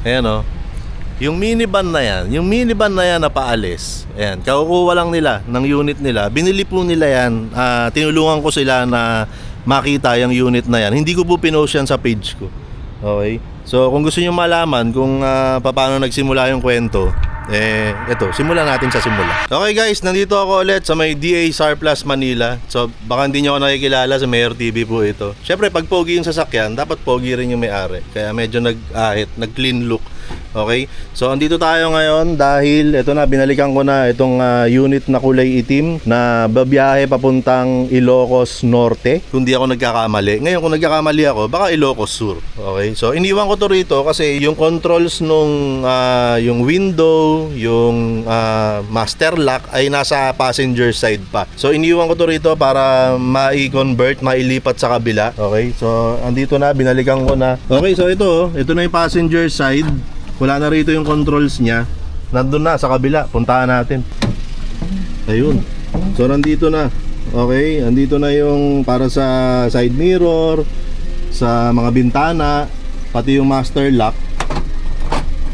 Ayan o. Yung minivan na yan na paalis. Ayan, kakukuha lang nila ng unit nila. Binili po nila yan. Tinulungan ko sila na makita yung unit na yan. Hindi ko po pinost yan sa page ko. Okay? So kung gusto nyo malaman kung paano nagsimula yung kwento, eto, simulan natin sa simula. Okay guys, nandito ako ulit sa may DA Surplus Manila. So baka hindi nyo ako nakikilala, sa Mayor TV po ito. Syempre pag pogi yung sasakyan, dapat pogi rin yung may-ari. Kaya medyo nag-clean look. Okay, so andito tayo ngayon dahil ito na, binalikan ko na itong unit na kulay itim na babiyahe papuntang Ilocos Norte, kung di ako nagkakamali. Ngayon kung nagkakamali ako, baka Ilocos Sur. Okay, so iniwan ko to rito kasi yung controls nung yung window, yung master lock ay nasa passenger side pa. So iniwan ko to rito para ma-convert, mailipat sa kabila. Okay, so andito na, binalikan ko na. Okay, so ito na yung passenger side. Wala na rito yung controls niya. Nandun na sa kabila. Puntahan natin. Ayun. So nandito na. Okay, andito na yung para sa side mirror, sa mga bintana, pati yung master lock.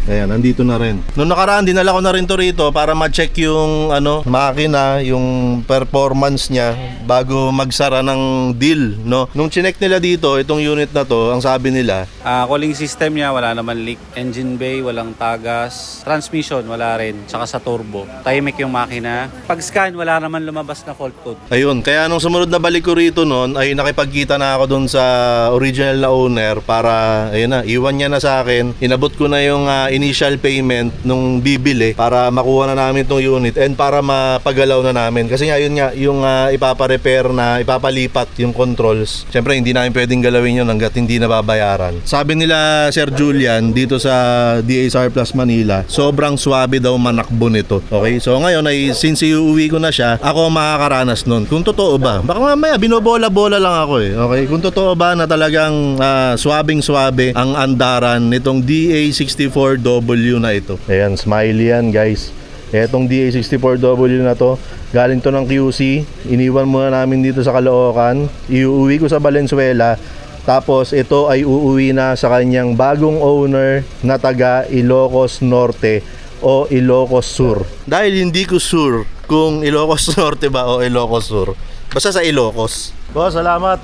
Ayan, nandito na rin. Noong nakaraan, dinala ko na rin to rito para ma-check yung makina, yung performance niya bago magsara ng deal, no? Nung chinek nila dito, itong unit na to, ang sabi nila, cooling system niya, wala naman leak. Engine bay, walang tagas. Transmission, wala rin. Tsaka sa turbo. Tahimik yung makina. Pag scan, wala naman lumabas na fault code. ayun, kaya nung sumunod na balik ko rito noon, ay nakipagkita na ako dun sa original na owner para, ayun na, iwan niya na sa akin. Inabot ko na yung initial payment nung bibili para makuha na namin itong unit and para mapagalaw na namin. Kasi nga, yun nga, yung ipaparepair na, ipapalipat yung controls. Siyempre, hindi namin pwedeng galawin yun hanggat hindi nababayaran. Sabi nila, Sir Julian, dito sa DA Surplus Manila, sobrang swabe daw manakbo nito. Okay? So ngayon, ay since iuwi ko na siya, ako makakaranas nun. Kung totoo ba? Baka mamaya, binobola-bola lang ako eh. Okay? Kung totoo ba na talagang swabing-swabe ang andaran nitong DA64W na ito. Ayan, smiley yan guys. Etong DA64W na to, galing to ng QC. Iniwan muna namin dito sa Caloocan. Iuwi ko sa Valenzuela. Tapos ito ay uuwi na sa kanyang bagong owner na taga Ilocos Norte o Ilocos Sur. Dahil hindi ko sure kung Ilocos Norte ba o Ilocos Sur. Basta sa Ilocos. Boss, salamat.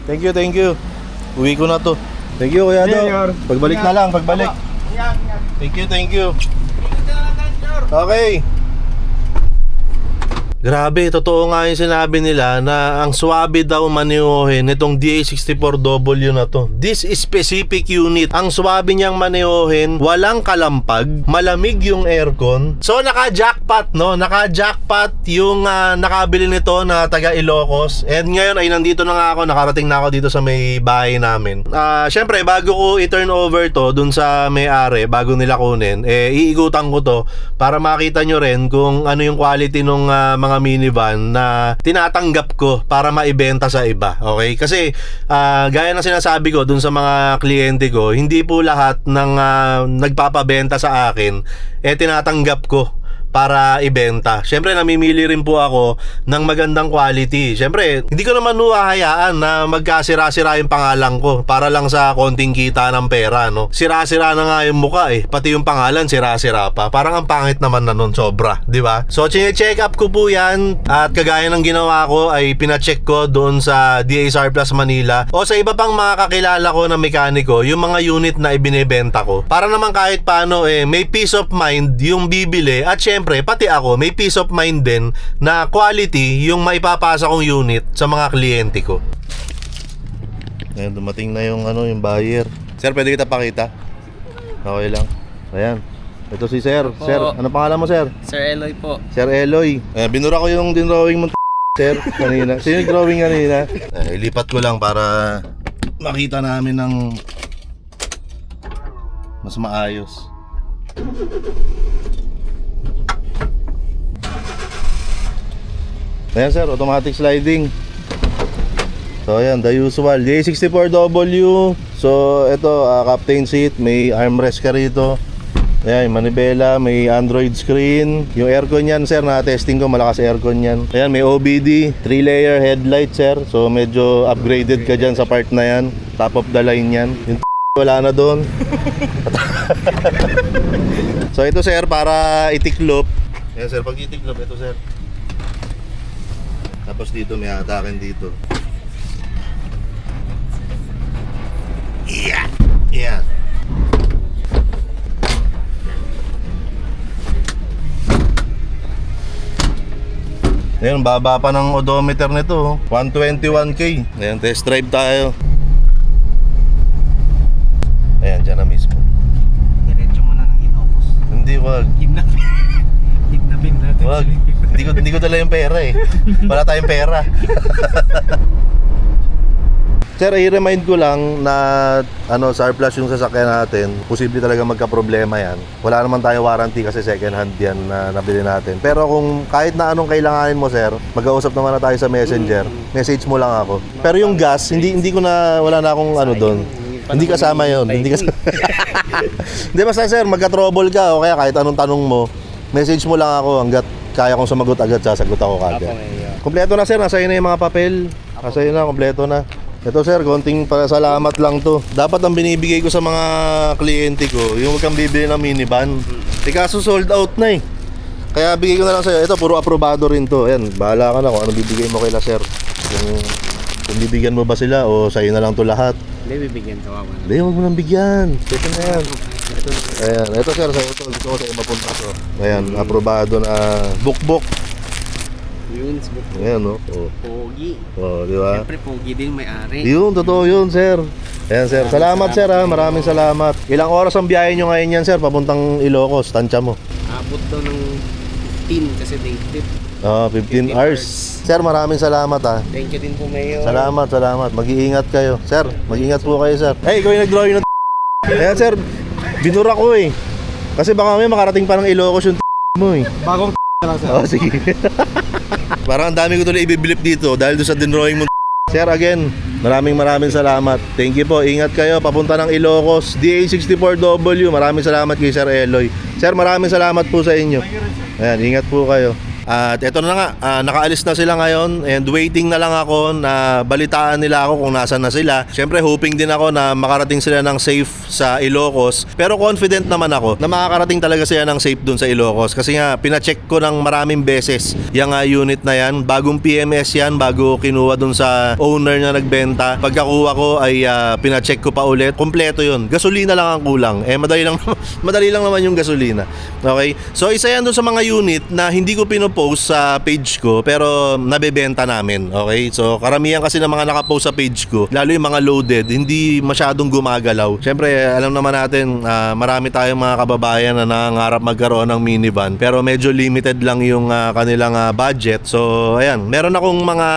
Thank you. Uwi ko na to. Thank you, Kuya Do. Pagbalik na lang, pagbalik. Thank you. Okay. Grabe, totoo nga yung sinabi nila na ang swabe daw manehohin nitong DA64W na to. This specific unit, ang swabe niyang manehohin, walang kalampag, malamig yung aircon. So naka-jackpot, no? Naka-jackpot yung nakabili nito na taga Ilocos. And ngayon ay nandito na nga ako, nakarating na ako dito sa may bahay namin. Syempre, bago ko i-turn over to dun sa may-ari, bago nila kunin, iikutan ko to para makita nyo rin kung ano yung quality nung mga minivan na tinatanggap ko para maibenta sa iba. Okay? Kasi gaya ng sinasabi ko dun sa mga kliyente ko, hindi po lahat ng nagpapabenta sa akin tinatanggap ko para ibenta. Syempre namimili rin po ako ng magandang quality. Syempre hindi ko naman hayaan na magkasira-sira yung pangalan ko para lang sa konting kita ng pera, no? Sira-sira na nga yung muka pati yung pangalan sira-sira pa. Parang ang pangit naman na nun, sobra, di ba? So chine-check up ko po yan at kagaya ng ginawa ko ay pina-check ko doon sa DA Surplus Manila o sa iba pang mga kakilala ko na mekaniko yung mga unit na ibinebenta ko. Para naman kahit paano may peace of mind yung bibili at syempre pati ako may peace of mind din na quality yung maipapasa kong unit sa mga kliyente ko. Ngayon dumating na yung yung buyer. Sir, pwede kita pakita? Okay lang. Ayan. Ito si Sir. Opo. Sir, ano pangalan mo, Sir? Sir Eloy po. Sir Eloy. Binura ko yung drawing mo, Sir, kanina. Sino yung drawing kanina? Ilipat ko lang para makita namin ng mas maayos. Ayan sir, automatic sliding. So ayan, the usual DA64W. So ito, captain seat, may armrest ka rito. Ayan, manibela, may Android screen. Yung aircon yan sir, na-testing ko, malakas aircon yan. Ayan, may OBD, 3-layer headlight sir. So medyo upgraded ka dyan sa part na yan. Top of the line yan. Yung wala na doon. So ito sir, para itiklop. Ayan sir, pag itiklop, ito sir. Tapos dito may hatakin dito. Yeah. Yeah. Ayan, baba pa ng odometer nito. 121k. Ayan, test drive tayo. Ayan, dyan na mismo. Diretso mo na ng Ilocos. Hindi, wag. Kidnapin natin. Wag. Hindi ko dala yung pera eh. Wala tayong pera. Sir, i-remind ko lang na surplus yung sasakyan natin. Posible talaga magka-problema yan. Wala naman tayo warranty kasi second hand yan na nabili natin. Pero kung kahit na anong kailanganin mo, sir, mag-ausap naman na tayo sa Messenger. Message mo lang ako. Pero yung gas, hindi ko na, wala na akong doon. Hindi kasama yun. Hindi kasama. Hindi, basta sir, magka-trouble ka o kaya kahit anong tanong mo, message mo lang ako hanggat kaya kong sumagot agad, sasagot ako kagad. Kompleto na sir, nasa na yung mga papel. Nasa na, kompleto na. Ito sir, konting salamat lang to. Dapat ang binibigay ko sa mga kliyente ko, yung huwag kang bibili ng minivan. Kaso sold out na eh. Kaya bigay ko na lang sa'yo. Ito, puro aprobado rin to. Ayan, bahala ka na kung ano bibigay mo kay sir. Kung bibigyan mo ba sila o sa'yo na lang to lahat. Hindi, bibigyan ka ba? Hindi, huwag mo nang bigyan. Pwede na yan. Ayan, ito sir, sa'yo ito. Gusto ko sa'yo mapunta to. Ayan, aprobado na book. Yun, Ayan, no? pogi. Di ba? Siyempre, pogi din may-ari. Yun, totoo yun, sir. Ayan, sir. Salamat, sir, ha. Maraming salamat. Ilang oras ang biyahe nyo ngayon yan, sir? Papuntang Ilocos, tansya mo. Abot daw ng 15 kasi day trip. 15 hours. Sir, maraming salamat, ha. Thank you din po, Mayor. Salamat. Mag-iingat kayo. Sir, mag-iingat po kayo, sir. Hey, ikaw yung nag-drawing ng Ayan, sir. Binura ko, eh. Kasi baka may makarating pa ng Ilocos yung mo, eh. Bagong lang, sir. Oh, sige. Parang ang dami ko tuloy ibibilip dito dahil doon sa dinrawing mo. Sir, again, maraming salamat. Thank you po. Ingat kayo. Papunta ng Ilocos, DA64W. Maraming salamat kay Sir Eloy. Sir, maraming salamat po sa inyo. Ayan, ingat po kayo. At eto na nga, nakaalis na sila ngayon and waiting na lang ako na balitaan nila ako kung nasan na sila. Siyempre hoping din ako na makarating sila ng safe sa Ilocos. Pero confident naman ako na makakarating talaga sila ng safe dun sa Ilocos. Kasi nga, pinacheck ko ng maraming beses yung unit na yan. Bagong PMS yan, bago kinuha dun sa owner na nagbenta. Pagkakuha ko ay pinacheck ko pa ulit. Kompleto yun. Gasolina lang ang kulang. Madali lang naman yung gasolina. Okay? So isa yan dun sa mga unit na hindi ko pinupost sa page ko pero nabebenta namin. Okay? So karamihan kasi ng mga nakapost sa page ko, lalo yung mga loaded, hindi masyadong gumagalaw. Siyempre, alam naman natin, marami tayong mga kababayan na nangangarap magkaroon ng minivan pero medyo limited lang yung kanilang budget. So ayan, meron akong mga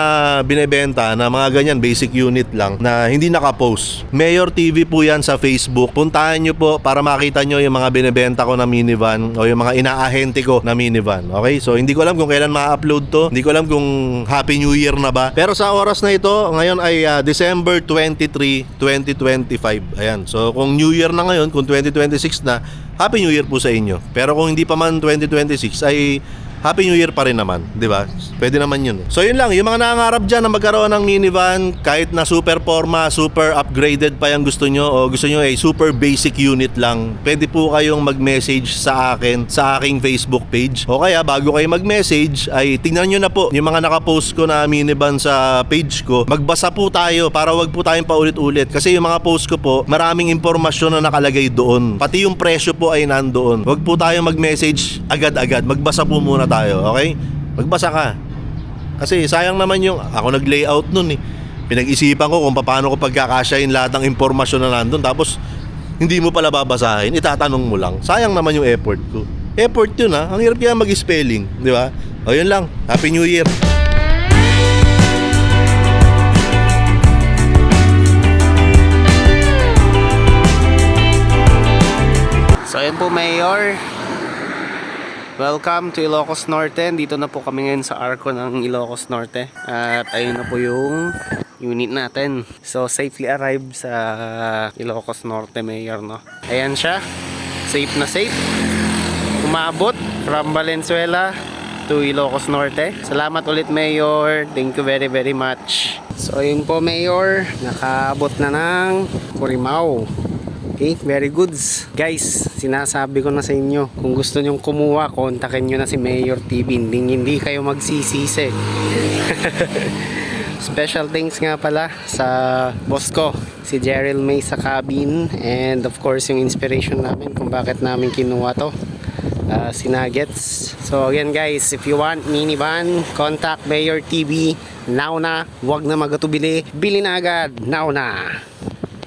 binebenta na mga ganyan, basic unit lang na hindi nakapost. Mayor TV po yan sa Facebook. Puntahan nyo po para makita nyo yung mga binebenta ko na minivan o yung mga inaahente ko na minivan. Okay? So hindi ko alam kung kailan ma-upload to. Hindi ko alam kung Happy New Year na ba. Pero sa oras na ito, ngayon ay December 23, 2025. Ayan. So kung New Year na ngayon, kung 2026 na, Happy New Year po sa inyo. Pero kung hindi pa man 2026 ay Happy New Year pa rin naman, di ba? Pwede naman yun. So yun lang, yung mga nangangarap dyan na magkaroon ng minivan, kahit na super forma, super upgraded pa yung gusto nyo, o gusto nyo ay super basic unit lang, pwede po kayong mag-message sa akin, sa aking Facebook page. O kaya, bago kayo mag-message, ay tingnan nyo na po yung mga nakapost ko na minivan sa page ko. Magbasa po tayo para wag po tayong paulit-ulit. Kasi yung mga post ko po, maraming impormasyon na nakalagay doon. Pati yung presyo po ay nandoon. Wag po tayong mag-message agad-agad. Magbasa po muna tayo, okay? Magbasa ka. Kasi sayang naman yung ako nag-layout nun eh. Pinag-isipan ko kung paano ko pagkakasyahin lahat ng impormasyon na nandun, tapos hindi mo pala babasahin, itatanong mo lang. Sayang naman yung effort ko. Effort yun ha. Ang hirap kaya mag-spelling, di ba? O yun lang. Happy New Year. So ayun po, Mayor. Welcome to Ilocos Norte. Dito na po kami ngayon sa Arco ng Ilocos Norte. At ayun na po yung unit natin. So safely arrived sa Ilocos Norte, Mayor, no? Ayan siya. Safe na safe. Umabot from Valenzuela to Ilocos Norte. Salamat ulit, Mayor. Thank you very very much. So ayun po, Mayor. Nakaabot na ng Corimao. Okay, very goods. Guys, sinasabi ko na sa inyo, kung gusto nyong kumuha, kontakin nyo na si Mayor TV. Hindi kayo magsisisi. Special thanks nga pala sa boss ko, si Jerrel May sa cabin, and of course yung inspiration namin kung bakit namin kinuha to, si Nuggets. So again guys, if you want minivan, contact Mayor TV now na, wag na magatubili, bili na agad now na.